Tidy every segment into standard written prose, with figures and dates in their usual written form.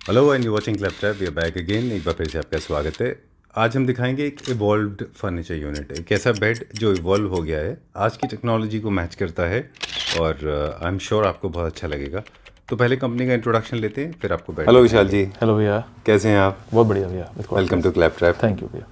Hello and you watching Claptop, we are back again. एक बार फिर से आपका स्वागत है। आज हम दिखाएंगे एक इवॉल्व्ड फर्नीचर यूनिट, एक ऐसा बेड जो इवॉल्व हो गया है, आज की टेक्नोलॉजी को मैच करता है और आई एम श्योर आपको बहुत अच्छा लगेगा। तो पहले कंपनी का इंट्रोडक्शन लेते हैं, फिर आपको bed. Hello Vishal ji. Hello भैया, कैसे हैं आप? बहुत बढ़िया भैया। Welcome to Claptop. Thank you भैया।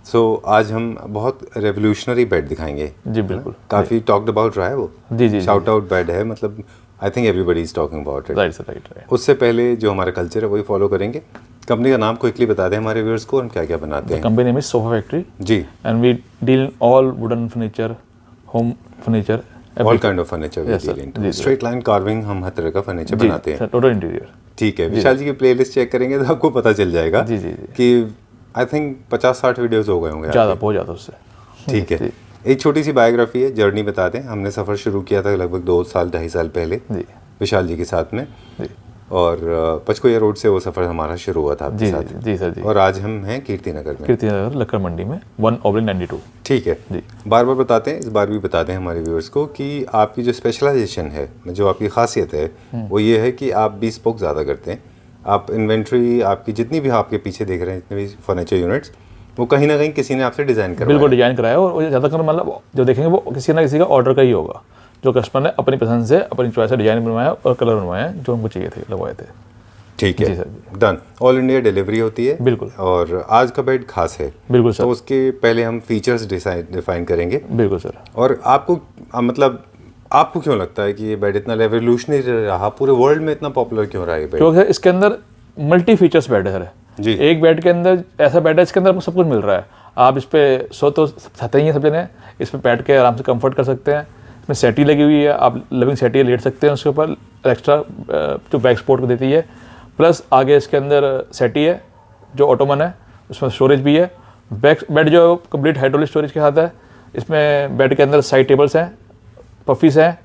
सो आज हम बहुत रेवोल्यूशनरी बेड दिखाएंगे। जी बिल्कुल, काफ़ी टॉक्ड अबाउट रहा है वो। जी शाउट आउट बेड है, मतलब I think everybody is talking about it. Right. उससे पहले जो हमारा कल्चर है वही फॉलो करेंगे। कंपनी का नाम क्विकली बता दें हमारे व्यूअर्स को, हम क्या क्या बनाते हैं। Company name is sofa factory ji, and we deal all wooden furniture, home furniture, all kind of furniture. Straight line carving, हम हर तरह का फर्नीचर बनाते हैं। Total interior. ठीक है, विशाल जी की प्लेलिस्ट चेक करेंगे तो आपको पता चल जाएगा जी कि आई थिंक 50-60 वीडियोस हो गए होंगे। ज़्यादा, बहुत ज़्यादा उससे। ठीक है, एक छोटी सी बायोग्राफी है, जर्नी बता दें। हमने सफ़र शुरू किया था लगभग 2-2.5 साल पहले जी विशाल जी के साथ में जी और पचकोया रोड से वो सफ़र हमारा शुरू हुआ था आपके साथ। जी सर जी। और आज हम हैं कीर्तिनगर में, कीर्तिनगर लक्कड़ मंडी में 1/92। ठीक है जी। बार बार बताते हैं, इस बार भी बता दें हमारे व्यूअर्स को कि आपकी जो स्पेशलाइजेशन है, जो आपकी खासियत है वो ये है कि आप bespoke ज़्यादा करते हैं। आप इन्वेंट्री आपकी जितनी भी आपके पीछे देख रहे हैं, जितने भी फर्नीचर यूनिट्स, वो कहीं ना कहीं किसी ने आपसे डिज़ाइन करवाया। बिल्कुल डिजाइन कराया, और ज़्यादातर मतलब जो देखेंगे वो किसी ना किसी का ऑर्डर का ही होगा, जो कस्टमर ने अपनी पसंद से अपनी चॉइस से डिजाइन बनवाया और कलर बनवाया जो हमको चाहिए थे, लगवाए थे। ठीक है जी सर जी। डन। ऑल इंडिया डिलीवरी होती है बिल्कुल। और आज का बेड खास है, बिल्कुल सर। तो उसके पहले हम फीचर्स डिफाइन करेंगे। बिल्कुल सर। और आपको मतलब आपको क्यों लगता है कि ये बेड इतना रेवोल्यूशनरी रहा, पूरे वर्ल्ड में इतना पॉपुलर क्यों रहा है ये बेड? क्योंकि इसके अंदर मल्टी फीचर्स बेड है सर जी। एक बेड के अंदर ऐसा बेड है इसके अंदर आपको सब कुछ मिल रहा है। आप इस पे सो तो सहते ही हैं सब जने, इस पे बैठ के आराम से कंफर्ट कर सकते हैं। इसमें सेटी लगी हुई है, आप लिविंग सेटी लेट सकते हैं उसके ऊपर, एक्स्ट्रा जो बैक सपोर्ट को देती है। प्लस आगे इसके अंदर सेटी है जो ऑटोमन है, उसमें स्टोरेज भी है। बेड जो कंप्लीट हाइड्रोलिक स्टोरेज के साथ है। इसमें बेड के अंदर साइड टेबल्स हैं, पफीस हैं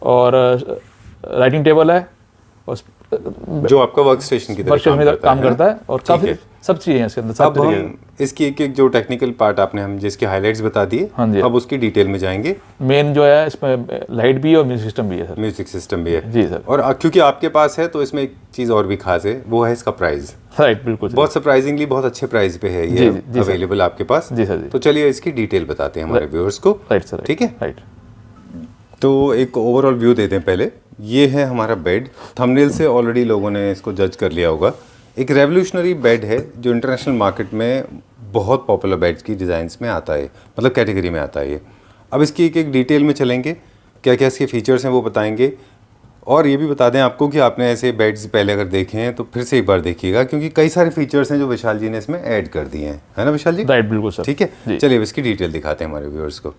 और राइटिंग टेबल है, और जो आपका वर्क स्टेशन की तरह काम करता है और काफ़ी सब चीज़ें हैं इसके अंदर। अब हम इसकी एक एक जो टेक्निकल पार्ट आपने हम जिसके हाइलाइट्स बता दिए, हाँ जी, अब उसकी डिटेल में जाएंगे। मेन जो है इसमें लाइट भी है और म्यूजिक सिस्टम भी है सर। म्यूजिक सिस्टम भी है जी सर। और क्योंकि आपके पास है तो इसमें एक चीज़ और भी खास है, वो है इसका प्राइस। राइट, बिल्कुल बहुत सरप्राइजिंगली बहुत अच्छे प्राइस पे है ये अवेलेबल आपके पास। जी सर जी। तो चलिए इसकी डिटेल बताते हैं हमारे व्यूअर्स को। Right sir. ठीक है, राइट। तो एक ओवरऑल व्यू देते हैं पहले। ये है हमारा बेड, थंबनेल से ऑलरेडी लोगों ने इसको जज कर लिया होगा। एक रेवोल्यूशनरी बेड है जो इंटरनेशनल मार्केट में बहुत पॉपुलर बेड्स की डिज़ाइंस में आता है, मतलब कैटेगरी में आता है ये। अब इसकी एक एक डिटेल में चलेंगे, क्या क्या इसके फीचर्स हैं वो बताएंगे। और ये भी बता दें आपको कि आपने ऐसे बेड्स पहले अगर देखे हैं तो फिर से एक बार देखिएगा, क्योंकि कई सारे फीचर्स हैं जो विशाल जी ने इसमें ऐड कर दिए हैं, है ना विशाल जी? राइट, बिल्कुल सर। ठीक है, चलिए इसकी डिटेल दिखाते हैं हमारे व्यूअर्स को।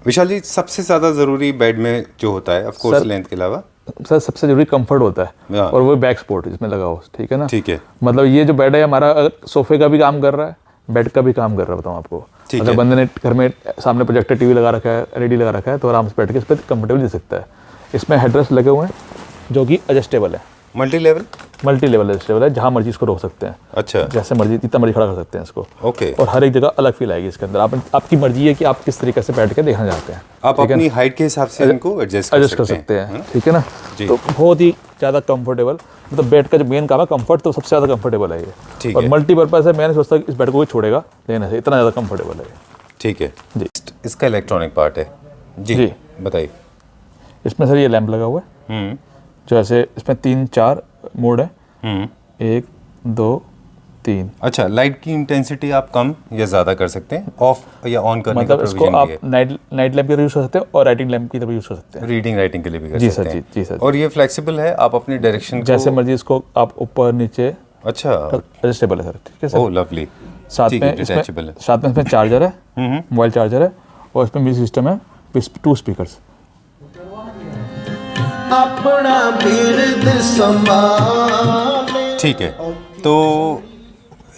विशाल जी, सबसे ज़्यादा ज़रूरी बेड में जो होता है, ऑफ कोर्स लेंथ के अलावा सर, सबसे जरूरी कंफर्ट होता है, और वो बैक सपोर्ट इसमें लगा हो। ठीक है ना? ठीक है। मतलब ये जो बेड है हमारा सोफे का भी काम कर रहा है, बेड का भी काम कर रहा है, बताऊँ आपको। अगर बंदे ने घर में सामने प्रोजेक्टर टीवी लगा रखा है, एलईडी लगा रखा है, तो आराम से बैठ के इस पर कंफर्टेबल दे सकता है। इसमें हेडरेस्ट लगे हुए हैं जो कि एडजस्टेबल है, मल्टी लेवल एडजस्टेबल है, जहाँ मर्जी इसको रोक सकते हैं। अच्छा, जैसे मर्जी जितना मर्जी खड़ा कर सकते हैं इसको। ओके। और हर एक जगह अलग फील आएगी इसके अंदर। आपकी मर्जी है कि आप किस तरीके से बैठ के देखना चाहते हैं। आप अपनी हाइट के हिसाब से इनको एडजस्ट कर सकते हैं। ठीक है ना? तो बहुत ही ज़्यादा कंफर्टेबल, मतलब बेड का जो मेन काम है कंफर्ट, तो सबसे ज़्यादा कंफर्टेबल है ये। और मल्टीपर्पज़ है, मैंने सोचता इस बेड को कोई छोड़ेगा लेने से, इतना ज़्यादा कंफर्टेबल है ये। ठीक है जी। इसका इलेक्ट्रॉनिक पार्ट है जी, बताइए। इसमें सर ये लैंप लगा हुआ है, जो ऐसे इसमें 3-4 मोड है, 1 2 3। अच्छा, लाइट की इंटेंसिटी आप कम या ज़्यादा कर सकते हैं, ऑफ या ऑन करने का मतलब इसको आप नाइट लैंप की तरह यूज़ कर सकते हैं और राइटिंग लैंप की तरह यूज़ कर सकते हैं। रीडिंग राइटिंग के लिए भी कर जी सकते सर। हैं। जी सर। और ये फ्लेक्सिबल है, आप अपनी डायरेक्शन जैसे मर्जी इसको आप ऊपर नीचे, अच्छा एडजस्टेबल है सर। ठीक है सर। ओह लवली। साथ में इसमें चार्जर है, मोबाइल चार्जर है, और इसमें म्यूजिक सिस्टम है, 2 स्पीकर्स। ठीक है, तो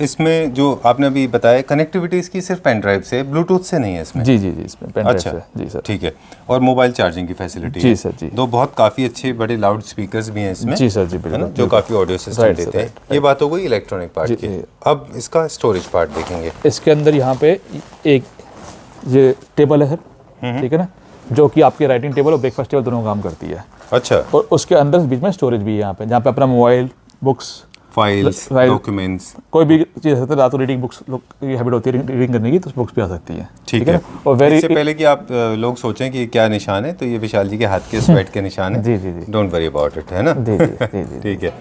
इसमें जो आपने अभी बताया कनेक्टिविटी इसकी सिर्फ पेन ड्राइव से, ब्लूटूथ से नहीं है इसमें? जी इसमें पेन ड्राइव अच्छा से। जी सर। ठीक है, और मोबाइल चार्जिंग की फैसिलिटी? जी सर जी। दो बहुत काफ़ी अच्छे बड़े लाउड स्पीकर्स भी हैं इसमें। जी सर जी, बिल्कुल, जो काफ़ी ऑडियो सिस्टम देते हैं। ये बात हो गई इलेक्ट्रॉनिक पार्ट की। अब इसका स्टोरेज पार्ट देखेंगे। इसके अंदर यहाँ पे एक ये टेबल है सर, ठीक है ना, जो कि आपकी राइटिंग टेबल और ब्रेकफास्ट टेबल दोनों काम करती है। अच्छा। और उसके अंदर बीच में स्टोरेज भी है यहाँ पे, जहाँ पे अपना मोबाइल, बुक्स फाइल्स, डॉक्यूमेंट्स, कोई भी चीज़ सकते हैं। रात को रीडिंग बुक्स लोग की हैबिट होती है रीडिंग करने की, तो बुक्स भी आ सकती है। ठीक है। ना? और वेरी इससे पहले कि आप लोग सोचें कि ये क्या निशान है, तो ये विशाल जी के हाथ के स्वेट के निशान है। जी जी जी डोंट वरी अबाउट इट, है ना? जी जी जी जी ठीक है।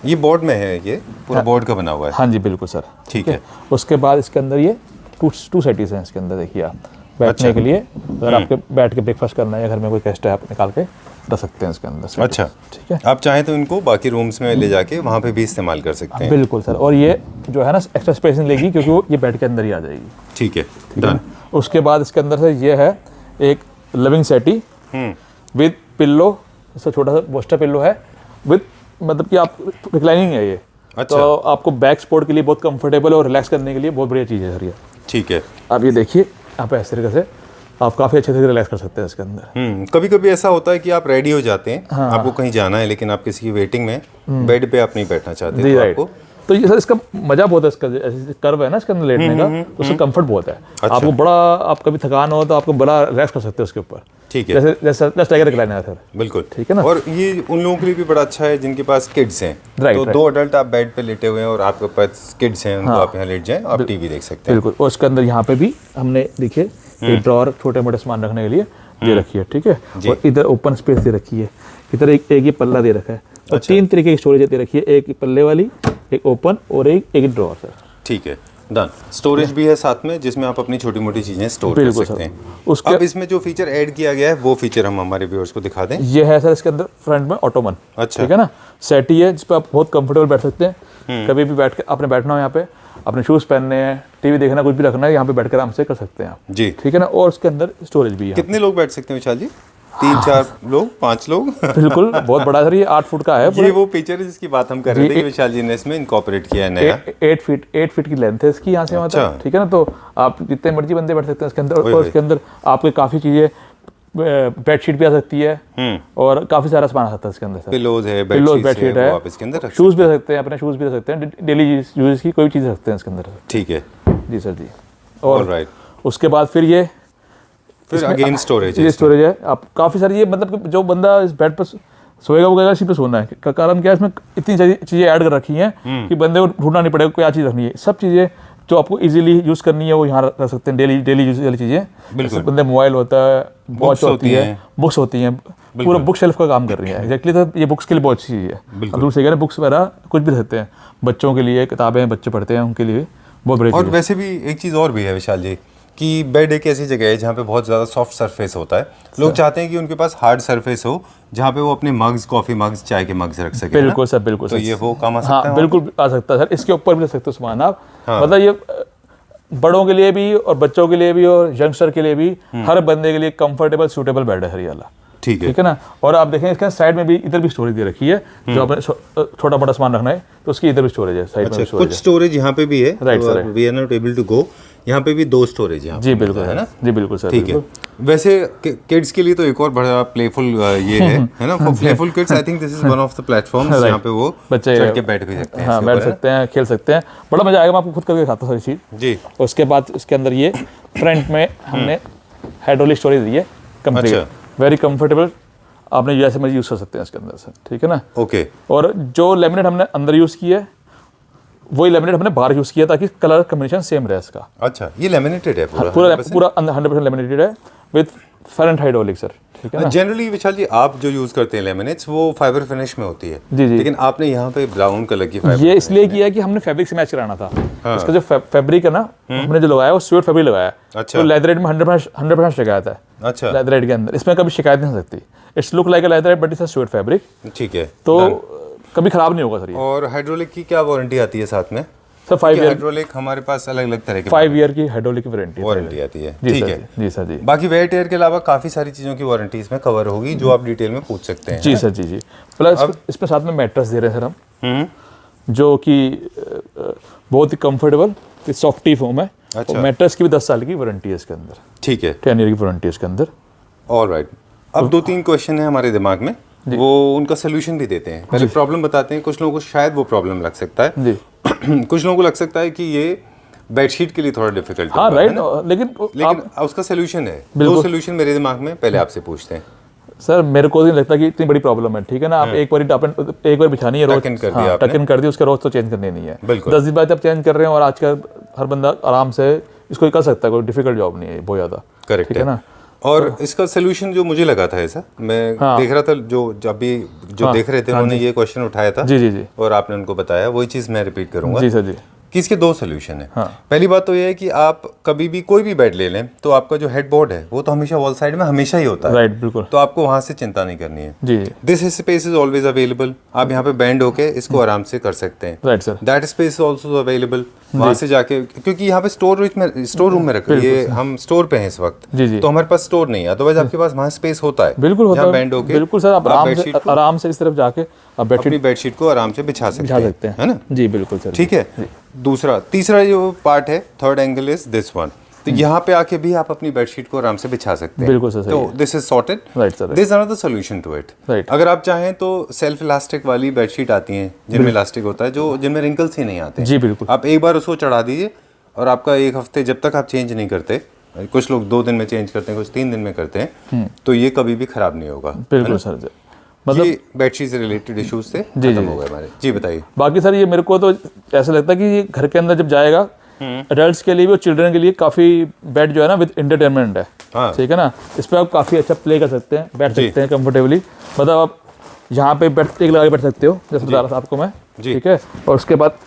ये बोर्ड में है, ये पूरा बोर्ड का बना हुआ है। हाँ जी बिल्कुल सर। ठीक है। उसके बाद इसके अंदर ये टू सेटिंग्स हैं इसके अंदर, देखिए आप बैठने के लिए, अगर आपके बैठ के ब्रेकफास्ट करना है, घर में कोई गेस्ट है आप निकाल के रख सकते हैं इसके अंदर। अच्छा, ठीक है। आप चाहें तो इनको बाकी रूम्स में ले जाके वहाँ पे भी इस्तेमाल कर सकते हैं। बिल्कुल सर। और ये जो है ना एक्स्ट्रा स्पेस नहीं लेगी, क्योंकि वो ये बेड के अंदर ही आ जाएगी। ठीक है, डन। उसके बाद इसके अंदर से ये है एक लिविंग सेटी विद पिल्लो, इससे छोटा सा बोस्टर पिल्लो है विद, मतलब कि आप रिक्लाइनिंग है ये। अच्छा। तो आपको बैक सपोर्ट के लिए बहुत कंफर्टेबल और रिलैक्स करने के लिए बहुत बढ़िया चीज़ है सर ये। ठीक है। आप ये देखिए, आप ऐसे तरीके से आप काफ़ी अच्छे से रिलैक्स कर सकते हैं इसके अंदर। कभी कभी ऐसा होता है कि आप रेडी हो जाते हैं, आपको कहीं जाना है, लेकिन आप किसी की वेटिंग में बेड पे आप नहीं बैठना चाहते, जी तो राइट। आपको तो ये सर इसका मजा बहुत है, इसका ऐसे कर्व है ना इसके अंदर लेटने का, तो उसका कंफर्ट बहुत है। अच्छा। आपको बड़ा, आप कभी थकान हो तो आपको बड़ा रिलैक्स कर सकते हो उसके ऊपर। ठीक है। जैसे जैसे जस्ट लाइक रिक्लाइनर है सर। बिल्कुल। ठीक है ना? और ये उन लोगों के लिए भी बड़ा अच्छा है जिनके पास किड्स हैं। राइट, तो राइट। 2 अडल्ट आप बेड पे लेटे हुए हैं और आपके पास किड्स हैं, उनको आप यहाँ लेट जाएं, आप टीवी देख सकते हैं। बिल्कुल। और उसके अंदर यहाँ पे भी हमने देखिए एक ड्रॉअर छोटे मोटे सामान रखने के लिए दे रखी है। ठीक है। और इधर ओपन स्पेस दे रखी है, इधर एक ये पल्ला दे रखा है, और 3 तरीके की स्टोरेज दे रखी है, एक पल्ले वाली, एक ओपन और एक ड्रॉअर सर। ठीक है, डन। स्टोरेज भी है साथ में, जिसमें आप अपनी छोटी मोटी चीजें स्टोर कर बिल्कुल सकते सर। हैं। उसके अब इसमें जो फीचर ऐड किया गया है, वो फीचर हम हमारे व्यूअर्स को दिखा दें। ये है सर इसके अंदर फ्रंट में ऑटोमन। अच्छा। ठीक है ना? सेटी है जिस पर आप बहुत कंफर्टेबल बैठ सकते हैं। कभी भी बैठ के आपने बैठना हो यहाँ पे, अपने शूज़ पहनने हैं, टीवी देखना, कुछ भी रखना है, यहाँ पे बैठ कर आराम से कर सकते हैं आप। जी। ठीक है ना? और उसके अंदर स्टोरेज भी है। कितने लोग बैठ सकते हैं विशाल जी? 3-4 लोग, 5 लोग? बिल्कुल, बहुत बड़ा सर, ये 8 फुट का है। ये वो फीचर है जिसकी बात हम कर रहे थे कि विशाल जी ने इसमें इनकॉर्पोरेट किया है नया। 8 फीट की लेंथ है इसकी यहाँ से वहाँ अच्छा। तक। ठीक है ना? तो आप जितने मर्जी बंदे बैठ सकते हैं इसके अंदर। और उसके अंदर आपके काफ़ी चीज़ें, बेडशीट भी आ सकती है और काफ़ी सारा सामान आ सकता है इसके अंदर सर। पिलोज है, बेडशीट है, आप इसके अंदर रख शूज़ भी रख सकते हैं, अपने शूज़ भी रख सकते हैं, डेली यूज की कोई भी चीज़ रख सकते हैं इसके अंदर। ठीक है। जी सर जी। और ऑलराइट। उसके बाद फिर ये अगेन स्टोरेज है। ये स्टोरेज है। आप काफ़ी सारी, ये मतलब कि जो बंदा इस बेड पर सोएगा वो कहेगा इसी पे सोना है। कारण क्या है, इसमें इतनी सारी चीज़ें ऐड कर रखी हैं कि बंदे को ढूंढना नहीं पड़ेगा क्या चीज़ रखनी है। सब चीज़ें जो आपको इजीली यूज़ करनी है वो यहाँ रख सकते हैं, डेली यूज वाली चीज़ें। बिल्कुल। बंदे मोबाइल होता है, वॉच होती है, बुक्स होती हैं, पूरा बुक शेल्फ का काम कर रही है एक्जैक्टली। तो ये बुक्स के लिए बहुत अच्छी चीज़ है। अब दूसरे कह बुक्स वगैरह कुछ भी रखते हैं, बच्चों के लिए किताबें बच्चे पढ़ते हैं उनके लिए बहुत बड़ी। और वैसे भी एक चीज़ और भी है विशाल जी, कि बेड एक ऐसी जगह है जहाँ पे बहुत ज़्यादा सॉफ्ट सरफेस होता है। लोग चाहते हैं कि उनके पास हार्ड सरफेस हो, जहाँ पे वो अपने मग्स, कॉफ़ी मग्स, चाय के मग्स रख सके। बिल्कुल सर, बिल्कुल तो सर। ये वो काम आ सकता है। हाँ बिल्कुल आ सकता है सर। इसके ऊपर भी रख सकते हो सामान आप। मतलब ये बड़ों के लिए भी और बच्चों के लिए भी और यंगस्टर के लिए भी, हर बंदे के लिए कंफर्टेबल सूटेबल बेड है हर वाला। ठीक है। ठीक है ना? और आप देखें इसके साइड में भी, इधर भी स्टोरेज दे रखी है, जो आपने छोटा मोटा सामान रखना है तो उसकी इधर भी स्टोरेज है, साइड में भी स्टोरेज कुछ स्टोरेज यहाँ पे भी है। Right sir. We are not able to go. यहाँ पे भी 2 स्टोरेज यहाँ जी बिल्कुल है ना? जी बिल्कुल सर। ठीक है। वैसे किड्स के लिए तो एक और बड़ा प्लेफुल ये है ना? For playful kids I think this is one of the platforms जहाँ पे वो बच्चे चढ़ के बैठ भी सकते हैं। हाँ बैठ सकते हैं, खेल सकते हैं, बड़ा मजा आएगा। मैं आपको खुद करके खाता सारी चीज़ जी। उसके बाद इसके अंदर ये फ्रंट में हमने हाइड्रोलिक स्टोरेज दी है कंप्लीट, वेरी कंफर्टेबल। आपने जैसे मर्जी यूज़ कर सकते हैं इसके अंदर सर। ठीक है ना? ओके। और जो लेमिनेट हमने अंदर यूज़ किया है वही लेमिनेट हमने बाहर यूज़ किया ताकि कलर कॉम्बिनेशन सेम रहे इसका। अच्छा, ये लेमिनेटेड है पूरा? पूरा 100% लेमिनेटेड है विद फेरेंट हाइड्रोलिक सर। ठीक है ना? जनरली विशाल जी आप जो यूज करते हैं लेमिनेट्स वो फाइबर फिनिश में होती है। जी जी। लेकिन आपने यहाँ पे ब्राउन कलर की फाइबर, ये इसलिए किया कि हमने फैब्रिक से मैच कराना था। इसका जो फैब्रिक है ना, हमने जो लगाया वो स्वेट फैब्रिक लगाया है। अच्छा। तो लेदरेट में 100% शिकायत है। अच्छा। लेदरेट के अंदर इसमें कभी शिकायत नहीं हो सकती। It's look like a leatherette but it's a sweat fabric. ठीक है। तो कभी खराब नहीं होगा सर ये। और हाइड्रोलिक की क्या वारंटी आती है साथ में? Sir 5 year. हाइड्रोलिक हमारे पास अलग अलग तरह की 5 ईयर की हाइड्रोलिक वारंटी आती है। जी ठीक सर है। जी सर जी। बाकी वेट एयर के अलावा काफी सारी चीजों की वारंटी इसमें कवर होगी जो आप डिटेल में पूछ सकते हैं। जी सर जी जी। प्लस इसमें साथ में मैट्रेस दे रहे हैं सर हम, जो कि बहुत ही कंफर्टेबल सॉफ्टी फोम है। अच्छा। और मैट्रेस की भी 10 साल की वारंटी है इसके अंदर। ठीक है। 10 ईयर की वारंटी है इसके अंदर। ऑलराइट। अब 2-3 क्वेश्चन है हमारे दिमाग में, वो उनका सोल्यूशन भी देते हैं। पहले प्रॉब्लम बताते हैं। कुछ लोगों को शायद वो प्रॉब्लम लग सकता है जी। कुछ लोगों को लग सकता है कि ये बेडशीट के लिए थोड़ा डिफिकल्ट हाँ है राइट। ना? लेकिन उसका सोल्यूशन है। 2 सोल्यूशन मेरे दिमाग में, पहले आपसे पूछते हैं। सर मेरे को नहीं लगता कि इतनी बड़ी प्रॉब्लम है, ठीक है ना। आप एक बार बिछानी है रोज, टक इन कर दिया टक इन कर दी, उसके रोज तो चेंज करनी नहीं है। बिल्कुल। 10 दिन बाद आप चेंज कर रहे हैं, और आजकल हर बंदा आराम से इसको कर सकता है, कोई डिफिकल्ट जॉब नहीं है बहुत ज़्यादा। करेक्ट ठीक है ना। और इसका सोल्यूशन जो मुझे लगा था ऐसा, मैं देख रहा था जो जब भी जो देख रहे थे उन्होंने ये क्वेश्चन उठाया था जी जी जी और आपने उनको बताया, वही चीज़ मैं रिपीट करूंगा जी सर जी। कि इसके दो सोल्यूशन है। हाँ। पहली बात तो ये है कि आप कभी भी कोई भी बेड ले लें तो आपका जो हेडबोर्ड है वो तो हमेशा वॉल साइड में हमेशा ही होता है, राइट, बिल्कुल। तो आपको वहां से चिंता नहीं करनी है। जी जी this space is always available, आप यहाँ पे बैंड होके इसको आराम से कर सकते हैं। Right sir. That space also available, वहां से जाके, क्योंकि यहाँ पे स्टोर रूम में रखा है, ये हम स्टोर पे हैं इस वक्त, जी जी। तो हमारे पास स्टोर नहीं है, अदरवाइज आपके पास वहाँ स्पेस होता है, बिल्कुल होता जहाँ है, बैंड होके बिल्कुल सर। आप बेडशीट को आराम से इस तरफ जाके आप अपनी बेडशीट को आराम से बिछा सकते हैं, है ना। जी बिल्कुल सर। ठीक है। तीसरा जो पार्ट है, third angle is this one, तो यहाँ पे आके भी आप अपनी बेडशीट को आराम से बिछा सकते हैं। बिल्कुल सर। तो this is sorted, right sir. This is another solution to it. Right. अगर आप चाहें तो सेल्फ इलास्टिक वाली बेडशीट आती हैं जिनमें इलास्टिक होता है, जो जिनमें रिंकल्स ही नहीं आते। जी बिल्कुल। आप एक बार उसको चढ़ा दीजिए और आपका एक हफ्ते, जब तक आप चेंज नहीं करते, कुछ लोग 2 दिन में चेंज करते हैं, कुछ 3 दिन में करते हैं, तो ये कभी भी खराब नहीं होगा। बिल्कुल सर। मतलब बेडशीट से रिलेटेड इश्यूज से खत्म हो गए हमारे। जी बताइए। बाकी सर ये मेरे को तो ऐसा लगता है कि ये घर के अंदर जब जाएगा, एडल्ट्स के लिए भी और चिल्ड्रन के लिए काफ़ी बेड जो है ना विद एंटरटेनमेंट है। हाँ। ठीक है ना। इस पर आप काफ़ी अच्छा प्ले कर सकते हैं, बैठ सकते हैं कंफर्टेबली। मतलब आप यहाँ पे एक लगा के बैठ सकते हो, जैसे बता रहा था आपको मैं। ठीक है। और उसके बाद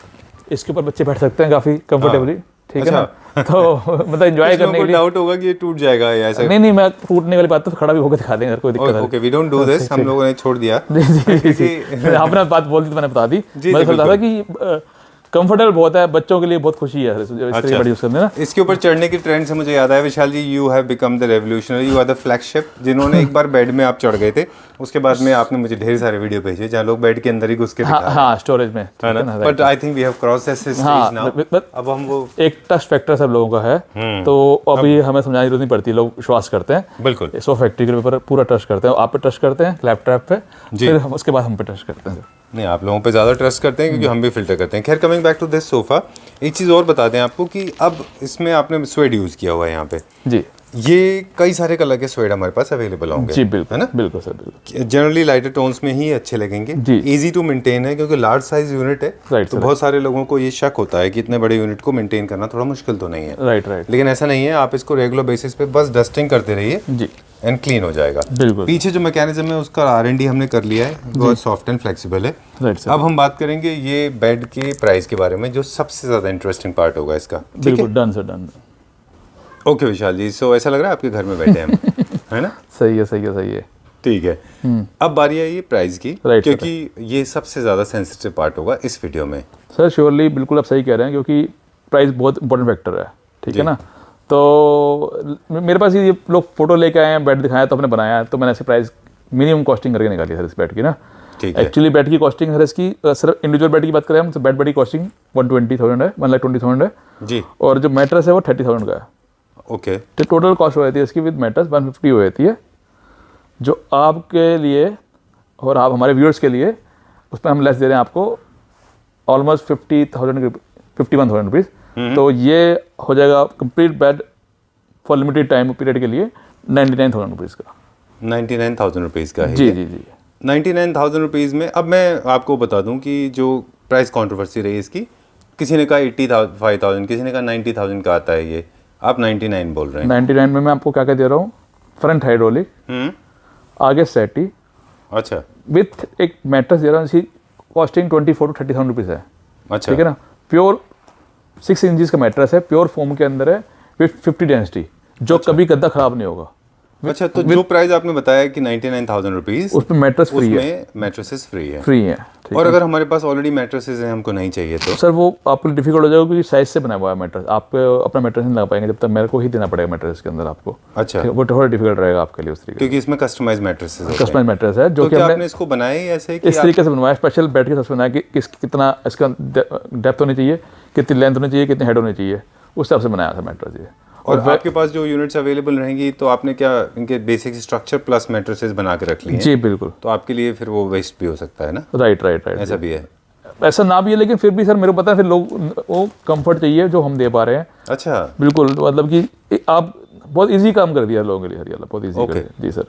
इसके ऊपर बच्चे बैठ सकते हैं काफ़ी कंफर्टेबली। ठीक है ना। तो मतलब एंजॉय करने के लिए डाउट होगा कि ये टूट जाएगा या ऐसा। नहीं, मैं टूटने वाली बात तो खड़ा भी होकर दिखा देंगे, कोई दिक्कत नहीं। Okay, we don't do this, हम लोगों ने छोड़ दिया। जी आपने बात बोल दी तो मैंने बता दी। मैं सोच रहा था कि कंफर्टेबल बहुत है, बच्चों के लिए बहुत खुशी है इस तरह की बड़ी यूज करने ना। इसके ऊपर चढ़ने की ट्रेंड से मुझे याद आया, Vishal ji, you have become the revolutionary, you are the flagship, जिन्होंने एक बार बेड में आप चढ़ गए थे, उसके बाद में आपने मुझे ढेर सारे वीडियो भेजे जहाँ लोग बेड के अंदर ही घुस के दिखा रहे हैं। हाँ स्टोरेज में, है ना। But I think we have cross this stage now. अब हम वो एक ट्रस्ट फैक्टर सब लोगों का है, तो अभी हमें समझाने की जरूरत नहीं पड़ती, लोग विश्वास करते हैं। बिल्कुल। सो फैक्ट्री के ऊपर पूरा ट्रस्ट करते हैं, आप पे ट्रस्ट करते हैं, लैपटॉप पे, फिर हम उसके बाद हम पे ट्रस्ट करते हैं। नहीं, आप लोगों पे ज़्यादा ट्रस्ट करते हैं क्योंकि हम भी फिल्टर करते हैं। खैर, coming back to this sofa, एक चीज़ और बता दें आपको कि अब इसमें आपने स्वेड यूज़ किया हुआ है यहाँ पे। जी। ये कई सारे कलर के स्वेड हमारे पास अवेलेबल होंगे। जी बिल्कुल, है ना। बिल्कुल सर, बिल्कुल। जनरली लाइटर टोन्स में ही अच्छे लगेंगे, इजी टू मेंटेन है क्योंकि लार्ज साइज यूनिट है। राइट। तो बहुत सारे लोगों को ये शक होता है कि इतने बड़े यूनिट को मेंटेन करना थोड़ा मुश्किल तो नहीं है। Right right. लेकिन ऐसा नहीं है, आप इसको रेगुलर बेसिस पे बस डस्टिंग करते रहिए जी, एंड क्लीन हो जाएगा। बिल्कुल। पीछे जो मैकेनिज्म है उसका R&D हमने कर लिया है, बहुत सॉफ्ट एंड फ्लेक्सिबल है। Right sir. अब हम बात करेंगे ये बेड के प्राइस के बारे में, जो सबसे ज़्यादा इंटरेस्टिंग पार्ट होगा इसका। बिल्कुल, डन सर, डन। ओके विशाल जी, सो ऐसा लग रहा है आपके घर में बैठे हैं हम, है ना। सही है, सही है, सही है। ठीक है। अब बारी है ये प्राइस की, Right, क्योंकि ये सबसे ज़्यादा सेंसिटिव पार्ट होगा इस वीडियो में। सर श्योरली, बिल्कुल आप सही कह रहे हैं, क्योंकि प्राइस बहुत इंपॉर्टेंट फैक्टर है। ठीक है ना। तो मेरे पास ये लोग फोटो लेके आए हैं, बेड दिखाया तो आपने बनाया, तो मैंने ऐसे प्राइस मिनिमम कॉस्टिंग करके निकाली सर इस बेड की ना। ठीक है। एक्चुअली बेड की कॉस्टिंग सर इसकी, सिर्फ इंडिविजुअल बेड की बात करें हम तो बेड की कॉस्टिंग 120,000 है, 1,20,000 है जी। और जो मैट्रेस है वो 30,000 का है। ओके। तो टोटल कॉस्ट हो जाती है इसकी विद मैट्रेस 150 हो जाती है, जो आपके लिए और आप हमारे व्यूअर्स के लिए उस पर हम लेस दे रहे हैं आपको ऑलमोस्ट 51,000 रुपीज़। तो ये हो जाएगा complete bed for limited time period के लिए 99,000 रुपीज़ का। 99,000 रुपीज़ का है। जी जी जी। 99,000 रुपीज़ में अब मैं आपको बता दूं कि जो प्राइस कंट्रोवर्सी रही इसकी, किसी ने कहा 85,000, किसी ने कहा 90,000 का आता है, ये आप 99 बोल रहे हैं। 99 में मैं आपको क्या क्या दे रहा हूँ, फ्रंट हाइड्रोलिक, आगे सेटी, अच्छा, विथ एक मैट्रेस दे रहा हूँ, इसकी कॉस्टिंग 24 to 30,000 रुपीज़ है। अच्छा, ठीक है ना। प्योर 6 इंचज़ का मैट्रेस है, प्योर फोम के अंदर है, विथ 50 डेंसिटी, जो कभी गद्दा खराब नहीं होगा। अच्छा। तो जो प्राइस आपने बताया कि 99,000 रुपीज़, उसमें मैट्रेस फ्री है, उसमें मैट्रेसेस फ्री है। फ्री है। और अगर हमारे पास ऑलरेडी मैट्रेसेस हैं, हमको नहीं चाहिए तो सर वो आपको डिफिकल्ट हो जाएगा क्योंकि साइज से बना हुआ है मैट्रेस, आप अपना मैट्रेस नहीं लगा पाएंगे, जब तक मेरे को ही देना पड़ेगा मैट्रेस के अंदर आपको। अच्छा। वो थोड़ा डिफिकल्ट रहेगा आपके लिए उस तरीके, क्योंकि इसमें कस्टमाइज मैट्रेसेस होते हैं। कस्टमाइज मैट्रेस है, जो तो कि क्या हमने आपने इसको बनाया ही ऐसे कि इस तरीके से बनवाया, स्पेशल बेड के हिसाब से बनाया कि कितना इसका डेप्थ होनी चाहिए, कितनी लेंथ होनी चाहिए, कितनी हेड होनी चाहिए, उस हिसाब से बनाया था मैट्रेस ये। और आपके पास जो यूनिट्स अवेलेबल रहेंगी तो आपने क्या इनके बेसिक स्ट्रक्चर प्लस मैट्रेसेस बना के रख लिए? जी बिल्कुल। तो आपके लिए फिर वो वेस्ट भी हो सकता है ना। Right right right. ऐसा भी है। ऐसा ना भी है, लेकिन फिर भी सर मेरे को पता है फिर लोग वो कंफर्ट चाहिए जो हम दे पा रहे हैं। अच्छा। बिल्कुल, मतलब कि आप बहुत इजी काम कर दिया लोगों के लिए, हरियाला बहुत इजी कर दिया। जी sir.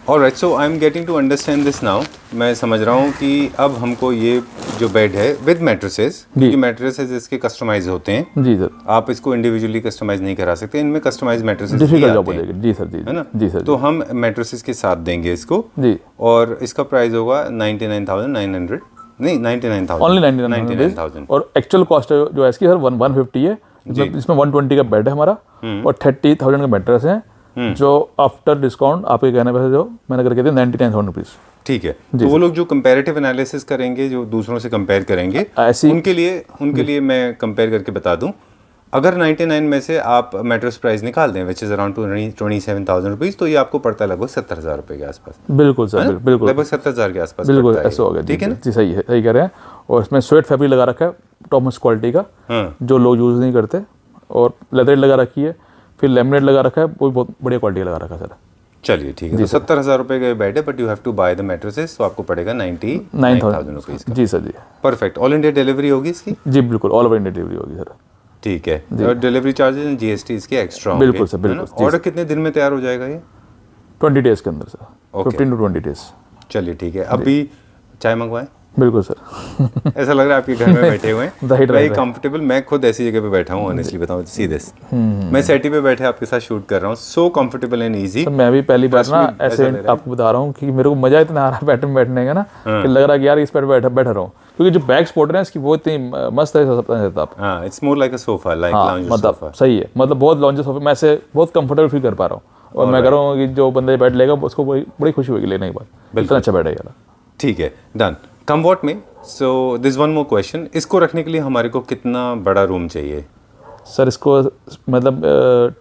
Alright, so I am getting to understand this now. मैं समझ रहा हूँ कि अब हमको ये जो बेड है विद मैट्रेसेस, क्योंकि मैट्रेसेस इसके कस्टमाइज होते हैं। जी सर, आप इसको इंडिविजुअली कस्टमाइज नहीं करा सकते, इनमें कस्टमाइज मैट्रेसेस डिफिकल्ट जॉब हो जाएगी। जी सर, जी है ना? जी सर। तो हम मैट्रेसेस के साथ देंगे इसको जी, और इसका प्राइस होगा 99,900, नहीं 99,000, ओनली 99,000 और एक्चुअल कॉस्ट जो है इसकी सर 150 है। इसमें 120 का बेड है हमारा और 30,000 का मैट्रेस है, जो आफ्टर डिस्काउंट आपके कहने पे जो मैंने करके दिया 99,000 रुपीज़। ठीक है। तो वो लोग जो कंपैरेटिव एनालिसिस करेंगे, जो दूसरों से कंपेयर करेंगे, उनके लिए मैं कंपेयर करके बता दूं, अगर 99 में से आप मैट्रेस प्राइस निकाल दें विच इज़ अराउंड 27,000 रुपीज़, तो ये आपको पड़ता है लगभग 70,000 रुपये के आसपास। बिल्कुल सर, बिल्कुल लगभग 70,000 के आसपास बिल्कुल पड़ता है। ऐसा हो गया। ठीक है ना? जी सही है, सही कह रहे हैं। और इसमें स्वेट फैब्रिक लगा रखा है टॉप मोस्ट क्वालिटी का, जो लोग यूज़ नहीं करते, और लेदर लगा रखी है, फिर लेमिनेट लगा रखा है, वो भी बहुत बढ़िया क्वालिटी लगा रखा है सर। चलिए ठीक है। तो 70,000 रुपये का बेड है, but you have to buy the mattresses, तो आपको पड़ेगा 99,000 रुपीज़ का। जी सर, जी परफेक्ट। ऑल इंडिया डिलीवरी होगी इसकी? जी बिल्कुल, ऑल ओवर इंडिया डिलीवरी होगी सर। ठीक है। और डिलीवरी चार्जेस एंड जीएसटी इसके एक्स्ट्रा होंगे? बिल्कुल सर, बिल्कुल। ऑर्डर कितने दिन में तैयार हो जाएगा ये? 20 डेज़ के अंदर सर, 15 to 20 डेज़। चलिए ठीक है। अभी चाय मंगवाएं? बिल्कुल सर। ऐसा लग रहा है आपके घर में बैठे हुए हैं, राइट, वेरी कंफर्टेबल। मैं खुद ऐसी जगह पे बैठा हूँ, ऑनेस्टली बताऊँ, सी दिस, मैं सेटी पे बैठे आपके साथ शूट कर रहा हूँ, सो कंफर्टेबल एंड इजी। मैं भी पहली बार ना ऐसे आपको बता रहा हूँ कि मेरे को मजा इतना आ रहा है बैठने का ना, कि लग रहा है कि यार इस पर बैठा रहा हूँ, क्योंकि जो बैक सपोर्ट है इसकी वो इतनी मस्त है, आप। हाँ, it's more like a sofa, like lounge sofa. मतलब सही है, मतलब बहुत लॉन्ज सोफा मैं ऐसे बहुत कंफर्टेबल फील कर पा रहा हूँ, और मैं कह रहा हूँ कि जो बंदे बैठ लेगा उसको बड़ी खुशी होगी लेने के बाद, इतना अच्छा बैठेगा। ठीक है, डन। कम्फर्ट में, so this one more question, इसको रखने के लिए हमारे को कितना बड़ा रूम चाहिए? सर इसको मतलब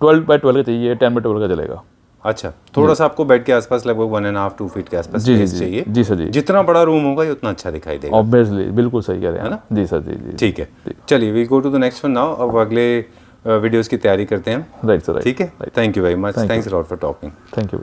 12 by 12 का चाहिए, 10 by 12 का चलेगा। अच्छा, थोड़ा सा आपको बेड के आसपास लगभग 1.5-2 फीट के आसपास स्पेस चाहिए। जी सर, जी। जितना बड़ा रूम होगा ये उतना अच्छा दिखाई देगा। ऑब्वियसली, बिल्कुल सही कह रहे हैं ना। जी सर, जी जी। ठीक है, चलिए we go to the next one now. अब अगले वीडियोस की तैयारी करते हैं। राइट सर, ठीक है, thank you very much, thanks a lot for talking. Thank you.